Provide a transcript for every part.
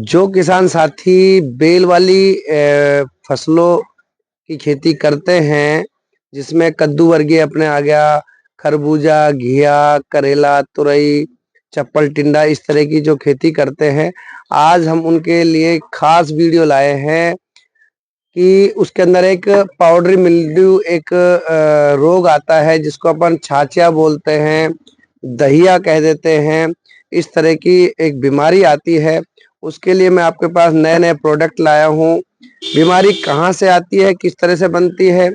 जो किसान साथी बेल वाली फसलों की खेती करते हैं, जिसमें कद्दू वर्गीय अपने आ गया, खरबूजा, घिया, करेला, तुरई, चप्पल टिंडा, इस तरह की जो खेती करते हैं, आज हम उनके लिए खास वीडियो लाए हैं कि उसके अंदर एक पाउडरी मिल्ड्यू एक रोग आता है जिसको अपन छाछिया बोलते हैं, दहिया कह देते हैं। इस तरह की एक बीमारी आती है, उसके लिए मैं आपके पास नए नए प्रोडक्ट लाया हूँ। बीमारी कहाँ से आती है, किस तरह से बनती है,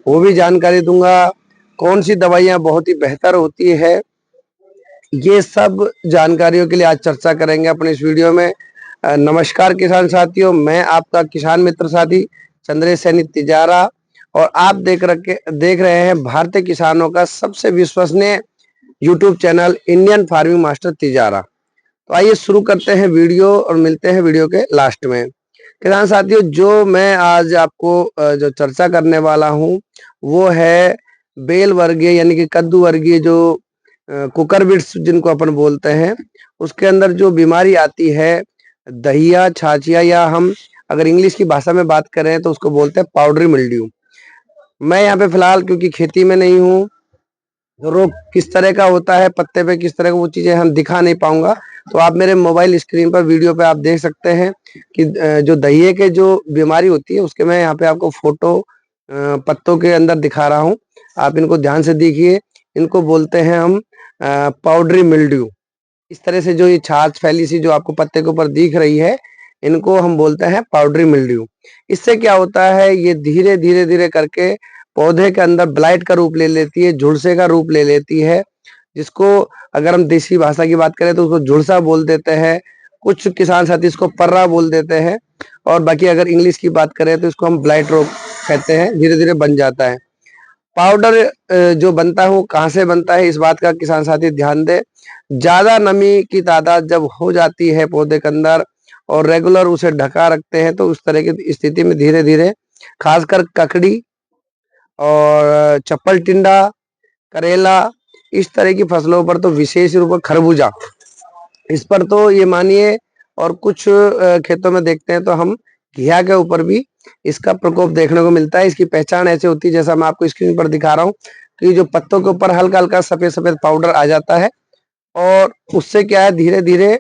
वो भी जानकारी दूंगा। कौन सी दवाइयाँ बहुत ही बेहतर होती है, ये सब जानकारियों के लिए आज चर्चा करेंगे अपने इस वीडियो में। नमस्कार किसान साथियों, मैं आपका किसान मित्र साथी चंद्रेश सैनी तिजारा, और आप देख रहे हैं भारतीय किसानों का सबसे विश्वसनीय YouTube channel Indian farming master Tijara. तो आइए शुरू करते हैं वीडियो और मिलते हैं वीडियो के लास्ट में। किसान साथियों, जो मैं आज आपको जो चर्चा करने वाला हूं वो है बेल वर्गीय यानी कि कद्दू वर्गीय जो कुकर बिट्स जिनको अपन बोलते हैं, उसके अंदर जो बीमारी आती है दहिया, छाछिया, या हम अगर इंग्लिश की भाषा में बात करें तो उसको बोलते हैं पाउडरी मिल्ड्यू। मैं यहाँ पे फिलहाल क्योंकि खेती में नहीं हूँ, रोग किस तरह का होता है, पत्ते पे किस तरह का, वो चीजें हम दिखा नहीं पाऊंगा। तो आप मेरे मोबाइल स्क्रीन पर वीडियो पे आप देख सकते हैं कि जो दहिए के जो बीमारी होती है उसके मैं यहाँ पे आपको फोटो पत्तों के अंदर दिखा रहा हूँ। आप इनको ध्यान से देखिए। इनको बोलते हैं हम पाउडरी मिल्ड्यू। इस तरह से जो ये छाछ फैली सी जो आपको पत्ते के ऊपर दिख रही है, इनको हम बोलते हैं पाउडरी मिल्ड्यू। इससे क्या होता है, ये धीरे धीरे धीरे करके पौधे के अंदर ब्लाइट का रूप ले लेती है, झुलसे का रूप ले लेती है, जिसको अगर हम देसी भाषा की बात करें तो उसको झुलसा बोल देते हैं। कुछ किसान साथी इसको पर्रा बोल देते हैं, और बाकी अगर इंग्लिश की बात करें तो इसको हम ब्लाइट रोग कहते हैं। धीरे धीरे बन जाता है। पाउडर जो बनता है वो कहाँ से बनता है, इस बात का किसान साथी ध्यान दे। ज्यादा नमी की तादाद जब हो जाती है पौधे के अंदर और रेगुलर उसे ढका रखते हैं तो उस तरह की स्थिति में धीरे धीरे खासकर ककड़ी और चप्पल टिंडा, करेला, इस तरह की फसलों पर तो विशेष रूप से खरबूजा, इस पर तो ये मानिए, और कुछ खेतों में देखते हैं तो हम घिया के ऊपर भी इसका प्रकोप देखने को मिलता है। इसकी पहचान ऐसे होती है जैसा मैं आपको स्क्रीन पर दिखा रहा हूँ कि जो पत्तों के ऊपर हल्का हल्का सफेद सफेद पाउडर आ जाता है, और उससे क्या है धीरे धीरे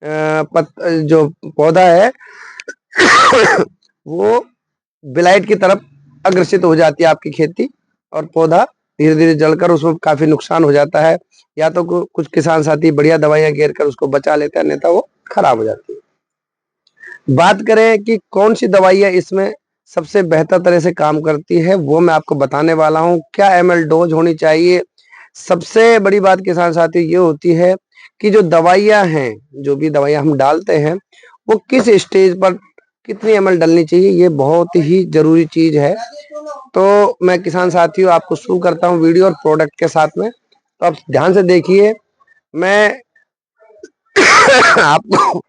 जो पौधा है वो ब्लाइट की तरफ अग्रसित हो जाती है आपकी खेती, और पौधा धीरे धीरे जलकर उसमें काफी नुकसान हो जाता है। या तो कुछ किसान साथी बढ़िया दवाइयां घेर कर उसको बचा लेते हैं, अन्यथा वो खराब हो जाती है। बात करें कि कौन सी दवाइयां इसमें सबसे बेहतर तरह से काम करती है, वो मैं आपको बताने वाला हूँ। क्या एमएल डोज होनी चाहिए, सबसे बड़ी बात किसान साथी ये होती है कि जो दवाइयां हैं, जो भी दवाइयां हम डालते हैं, वो किस स्टेज पर कितनी एमएल डलनी चाहिए, ये बहुत ही जरूरी चीज है। तो मैं किसान साथियों आपको शुरू करता हूँ वीडियो और प्रोडक्ट के साथ में, तो आप ध्यान से देखिए। मैं आपको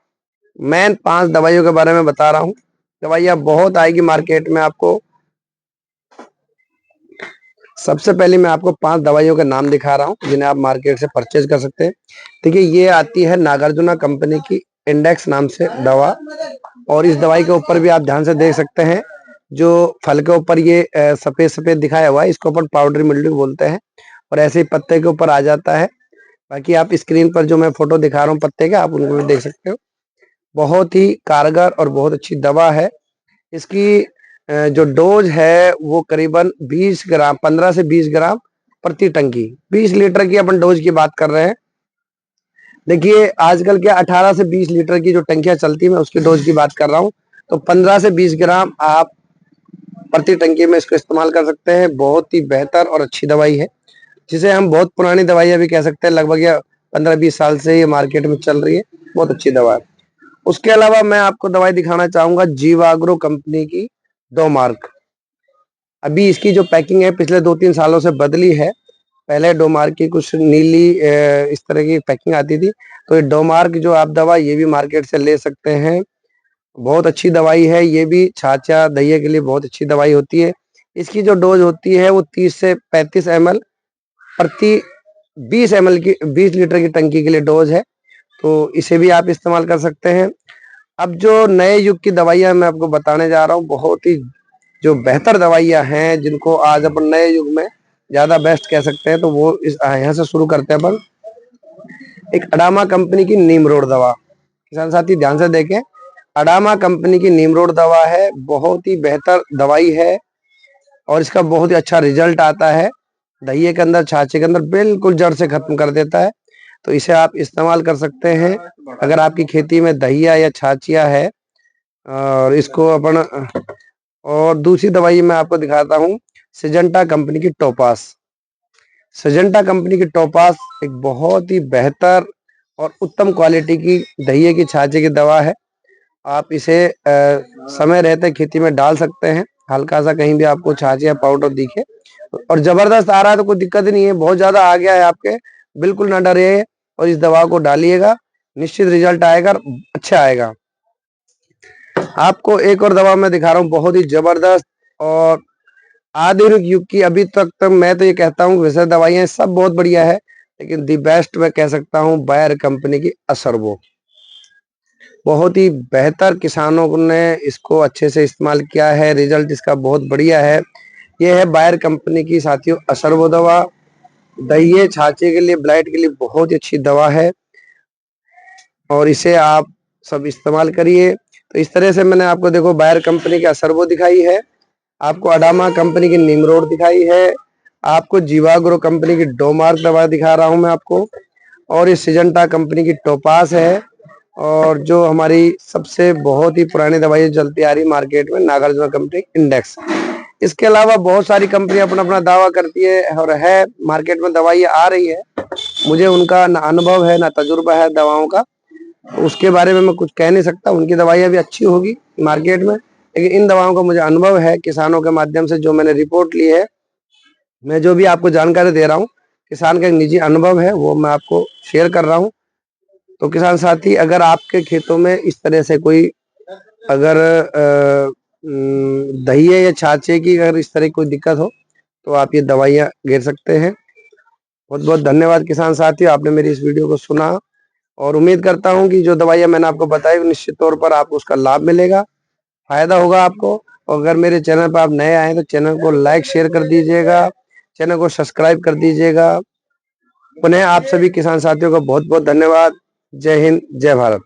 मैं 5 दवाइयों के बारे में बता रहा हूँ। दवाइयाँ बहुत आएगी मार्केट में आपको। सबसे पहले मैं आपको 5 दवाइयों के नाम दिखा रहा हूँ जिन्हें आप मार्केट से परचेज कर सकते हैं। देखिए, ये आती है नागार्जुना कंपनी की इंडेक्स नाम से दवा, और इस दवाई के ऊपर भी आप ध्यान से देख सकते हैं, जो फल के ऊपर ये सफेद सफेद दिखाया हुआ है, इसको अपन पाउडरी मिल्ड्यू बोलते हैं, और ऐसे ही पत्ते के ऊपर आ जाता है। बाकी आप स्क्रीन पर जो मैं फोटो दिखा रहा हूँ पत्ते के, आप उनको भी देख सकते हो। बहुत ही कारगर और बहुत अच्छी दवा है। इसकी जो डोज है वो करीबन 20 ग्राम, 15 से 20 ग्राम प्रति टंकी, 20 लीटर की अपन डोज की बात कर रहे हैं। देखिए, आजकल क्या 18 से 20 लीटर की जो टंकियां चलती है, मैं उसकी डोज की बात कर रहा हूँ। तो 15 से 20 ग्राम आप प्रति टंकी में इसको इस्तेमाल कर सकते हैं। बहुत ही बेहतर और अच्छी दवाई है, जिसे हम बहुत पुरानी दवाइयां भी कह सकते हैं। लगभग या 15-20 साल से ये मार्केट में चल रही है, बहुत अच्छी दवा है। उसके अलावा मैं आपको दवाई दिखाना चाहूंगा जीवाग्रो कंपनी की डोमार्क। अभी इसकी जो पैकिंग है पिछले 2-3 सालों से बदली है। पहले डोमार्क की कुछ नीली इस तरह की पैकिंग आती थी, तो ये डोमार्क जो आप दवा ये भी मार्केट से ले सकते हैं। बहुत अच्छी दवाई है, ये भी छाछा दहिया के लिए बहुत अच्छी दवाई होती है। इसकी जो डोज होती है वो 30 से 35 ml प्रति 20 लीटर की टंकी के लिए डोज है, तो इसे भी आप इस्तेमाल कर सकते हैं। अब जो नए युग की दवाइयां मैं आपको बताने जा रहा हूँ, बहुत ही जो बेहतर दवाइयां हैं, जिनको आज अपन नए युग में ज्यादा बेस्ट कह सकते हैं, तो वो इस यहाँ से शुरू करते हैं अपन। एक अडामा कंपनी की नीम रोड दवा, किसान साथी ध्यान से देखें। अडामा कंपनी की नीम रोड दवा है, बहुत ही बेहतर दवाई है और इसका बहुत ही अच्छा रिजल्ट आता है। दहिये के अंदर, छाछे के अंदर बिल्कुल जड़ से खत्म कर देता है। तो इसे आप इस्तेमाल कर सकते हैं अगर आपकी खेती में दहिया या छाछिया है। और इसको अपन, और दूसरी दवाई मैं आपको दिखाता हूँ, सिजेंटा कंपनी की टोपास। सिजेंटा कंपनी की टोपास एक बहुत ही बेहतर और उत्तम क्वालिटी की दहिये की छाछे की दवा है। आप इसे समय रहते खेती में डाल सकते हैं, हल्का सा कहीं भी आपको छाछ या पाउडर दिखे। और जबरदस्त आ रहा है तो कोई दिक्कत नहीं है, बहुत ज्यादा आ गया है आपके, बिल्कुल ना डरिए और इस दवा को डालिएगा, निश्चित रिजल्ट आएगा, अच्छा आएगा। आपको एक और दवा मैं दिखा रहा हूँ, बहुत ही जबरदस्त और आधुनिक युग की। अभी तक मैं तो ये कहता हूँ, वैसे दवाइयां सब बहुत बढ़िया है, लेकिन दी बेस्ट मैं कह सकता हूँ बायर कंपनी की असरबो। बहुत ही बेहतर, किसानों ने इसको अच्छे से इस्तेमाल किया है, रिजल्ट इसका बहुत बढ़िया है। ये है बायर कंपनी की साथियों असरबो दवा। दहिये छाछे के लिए, ब्लाइट के लिए बहुत ही अच्छी दवा है और इसे आप सब इस्तेमाल करिए। तो इस तरह से मैंने आपको देखो बायर कंपनी की असरबो दिखाई है, आपको अडामा कंपनी की निमरोड दिखाई है, आपको जीवाग्रो कंपनी की डोमार्क दवा दिखा रहा हूं मैं आपको, और ये सिजेंटा कंपनी की टोपास है। और जो हमारी सबसे बहुत ही पुरानी दवाई चलती आ रही मार्केट में, नागार्जुन कंपनी इंडेक्स। इसके अलावा बहुत सारी कंपनी अपना अपना दावा करती है और है मार्केट में दवाई आ रही है। मुझे उनका ना अनुभव है ना तजुर्बा है दवाओं का, तो उसके बारे में मैं कुछ कह नहीं सकता। उनकी दवाइयाँ भी अच्छी होगी मार्केट में, लेकिन इन दवाओं का मुझे अनुभव है किसानों के माध्यम से, जो मैंने रिपोर्ट ली है। मैं जो भी आपको जानकारी दे रहा हूँ, किसान का एक निजी अनुभव है, वो मैं आपको शेयर कर रहा हूँ। तो किसान साथी, अगर आपके खेतों में इस तरह से कोई, अगर दहिये या छाछे की अगर इस तरह की कोई दिक्कत हो, तो आप ये दवाइयाँ घेर सकते हैं। बहुत बहुत धन्यवाद किसान साथियों, आपने मेरी इस वीडियो को सुना और उम्मीद करता हूँ कि जो दवाइयाँ मैंने आपको बताई निश्चित तौर पर आपको उसका लाभ मिलेगा, फायदा होगा आपको। और अगर मेरे चैनल पर आप नए आए तो चैनल को लाइक शेयर कर दीजिएगा, चैनल को सब्सक्राइब कर दीजिएगा। पुनः आप सभी किसान साथियों का बहुत बहुत धन्यवाद। जय हिंद, जय भारत।